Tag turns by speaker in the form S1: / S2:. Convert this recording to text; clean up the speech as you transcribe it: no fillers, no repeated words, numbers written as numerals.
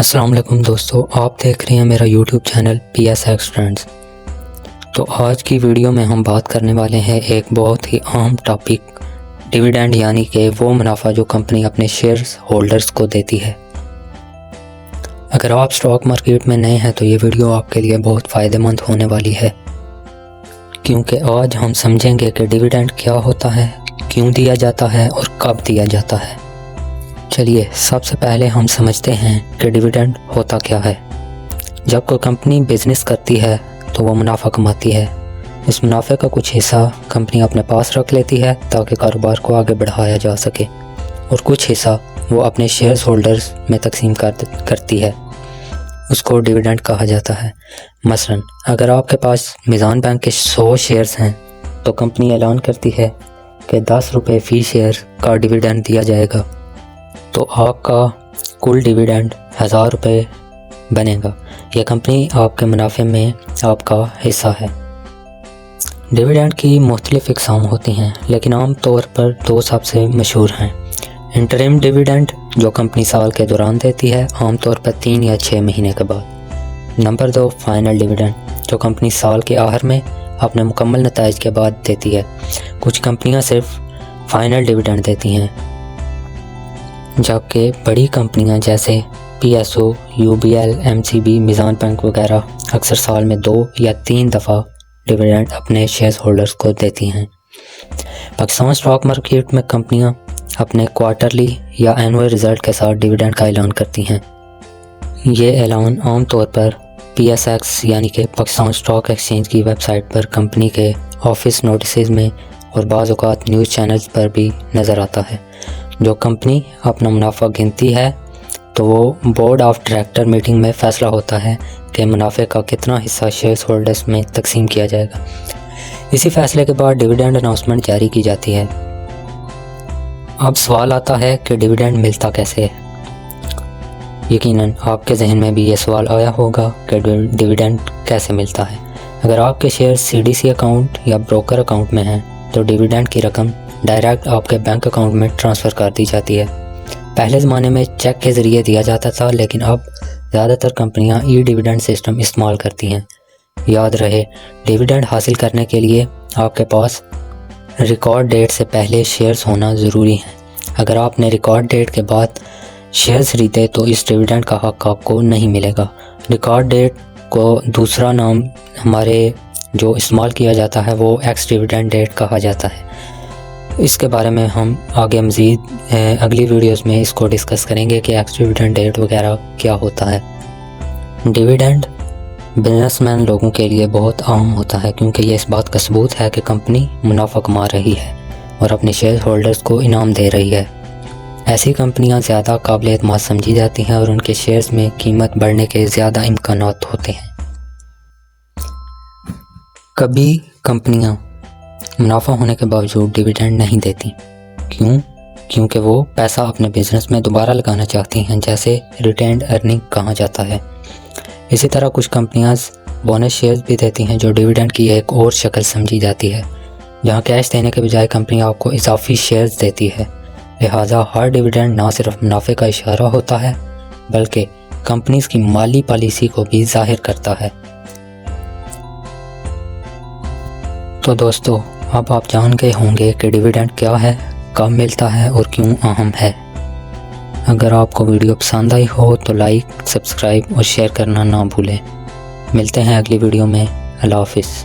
S1: السلام علیکم دوستو، آپ دیکھ رہے ہیں میرا یوٹیوب چینل PSX فرینڈز۔ تو آج کی ویڈیو میں ہم بات کرنے والے ہیں ایک بہت ہی عام ٹاپک، ڈیویڈینڈ، یعنی کہ وہ منافع جو کمپنی اپنے شیئرز ہولڈرز کو دیتی ہے۔ اگر آپ سٹاک مارکیٹ میں نئے ہیں تو یہ ویڈیو آپ کے لیے بہت فائدہ مند ہونے والی ہے، کیونکہ آج ہم سمجھیں گے کہ ڈیویڈینڈ کیا ہوتا ہے، کیوں دیا جاتا ہے اور کب دیا جاتا ہے۔ چلیے سب سے پہلے ہم سمجھتے ہیں کہ ڈیویڈینڈ ہوتا کیا ہے۔ جب کوئی کمپنی بزنس کرتی ہے تو وہ منافع کماتی ہے۔ اس منافع کا کچھ حصہ کمپنی اپنے پاس رکھ لیتی ہے تاکہ کاروبار کو آگے بڑھایا جا سکے، اور کچھ حصہ وہ اپنے شیئرز ہولڈرز میں تقسیم کرتی ہے۔ اس کو ڈیویڈینڈ کہا جاتا ہے۔ مثلا اگر آپ کے پاس میزان بینک کے 100 شیئرز ہیں تو کمپنی اعلان کرتی ہے کہ 10 روپے فی شیئر کا ڈیویڈینڈ دیا جائے گا، تو آپ کا کل ڈیویڈینڈ 1000 روپے بنے گا۔ یہ کمپنی آپ کے منافع میں آپ کا حصہ ہے۔ ڈیویڈینڈ کی مختلف اقسام ہوتی ہیں، لیکن عام طور پر 2 سب سے مشہور ہیں۔ انٹرم ڈیویڈینڈ جو کمپنی سال کے دوران دیتی ہے، عام طور پر 3 یا 6 مہینے کے بعد۔ نمبر 2 فائنل ڈیویڈینڈ جو کمپنی سال کے آخر میں اپنے مکمل نتائج کے بعد دیتی ہے۔ کچھ کمپنیاں صرف فائنل ڈیویڈینڈ دیتی ہیں، جبکہ بڑی کمپنیاں جیسے PSO، UBL، MCB، میزان بینک وغیرہ اکثر سال میں 2 یا 3 دفعہ ڈیویڈینڈ اپنے شیئر ہولڈرز کو دیتی ہیں۔ پاکستان سٹاک مارکیٹ میں کمپنیاں اپنے کوارٹرلی یا اینول رزلٹ کے ساتھ ڈیویڈینڈ کا اعلان کرتی ہیں۔ یہ اعلان عام طور پر PSX یعنی کہ پاکستان سٹاک ایکسچینج کی ویب سائٹ پر، کمپنی کے آفس نوٹسز میں اور بعض اوقات نیوز چینلز پر بھی نظر آتا ہے۔ جو کمپنی اپنا منافع گنتی ہے تو وہ بورڈ آف ڈائریکٹر میٹنگ میں فیصلہ ہوتا ہے کہ منافع کا کتنا حصہ شیئر ہولڈرز میں تقسیم کیا جائے گا۔ اسی فیصلے کے بعد ڈیویڈینڈ اناؤنسمنٹ جاری کی جاتی ہے۔ اب سوال آتا ہے کہ ڈیویڈینڈ ملتا کیسے ہے؟ یقیناً آپ کے ذہن میں بھی یہ سوال آیا ہوگا کہ ڈیویڈینڈ کیسے ملتا ہے۔ اگر آپ کے شیئر CDC اکاؤنٹ یا بروکر اکاؤنٹ میں ہیں تو ڈیویڈینڈ کی رقم ڈائریکٹ آپ کے بینک اکاؤنٹ میں ٹرانسفر کر دی جاتی ہے۔ پہلے زمانے میں چیک کے ذریعے دیا جاتا تھا، لیکن اب زیادہ تر کمپنیاں ڈیویڈینڈ سسٹم استعمال کرتی ہیں۔ یاد رہے، ڈیویڈینڈ حاصل کرنے کے لیے آپ کے پاس ریکارڈ ڈیٹ سے پہلے شیئرز ہونا ضروری ہیں۔ اگر آپ نے ریکارڈ ڈیٹ کے بعد شیئرز خریدے تو اس ڈیویڈینڈ کا حق آپ کو نہیں ملے گا۔ ریکارڈ ڈیٹ کو دوسرا نام ہمارے جو استعمال کیا جاتا ہے وہ ایکس ڈیویڈینڈ ڈیٹ کہا جاتا ہے۔ اس کے بارے میں ہم آگے مزید اگلی ویڈیوز میں اس کو ڈسکس کریں گے کہ ایکس ڈیویڈینڈ ڈیٹ وغیرہ کیا ہوتا ہے۔ ڈیویڈینڈ بزنس مین لوگوں کے لیے بہت عام ہوتا ہے، کیونکہ یہ اس بات کا ثبوت ہے کہ کمپنی منافع کما رہی ہے اور اپنے شیئر ہولڈرز کو انعام دے رہی ہے۔ ایسی کمپنیاں زیادہ قابل اعتماد سمجھی جاتی ہیں اور ان کے شیئرز میں قیمت بڑھنے کے زیادہ امکانات ہوتے ہیں۔ کبھی کمپنیاں منافع ہونے کے باوجود ڈیویڈینڈ نہیں دیتی۔ کیوں؟ کیونکہ وہ پیسہ اپنے بزنس میں دوبارہ لگانا چاہتی ہیں، جیسے ریٹینڈ ارننگ کہا جاتا ہے۔ اسی طرح کچھ کمپنیاں بونس شیئرز بھی دیتی ہیں، جو ڈیویڈینڈ کی ایک اور شکل سمجھی جاتی ہے، جہاں کیش دینے کے بجائے کمپنی آپ کو اضافی شیئرز دیتی ہے۔ لہٰذا ہر ڈیویڈینڈ نہ صرف منافع کا اشارہ ہوتا ہے بلکہ کمپنیز کی مالی پالیسی کو بھی ظاہر کرتا ہے۔ تو دوستو، اب آپ جان گئے ہوں گے کہ ڈیویڈینڈ کیا ہے، کب ملتا ہے اور کیوں اہم ہے۔ اگر آپ کو ویڈیو پسند آئی ہو تو لائک، سبسکرائب اور شیئر کرنا نہ بھولیں۔ ملتے ہیں اگلی ویڈیو میں۔ اللہ حافظ۔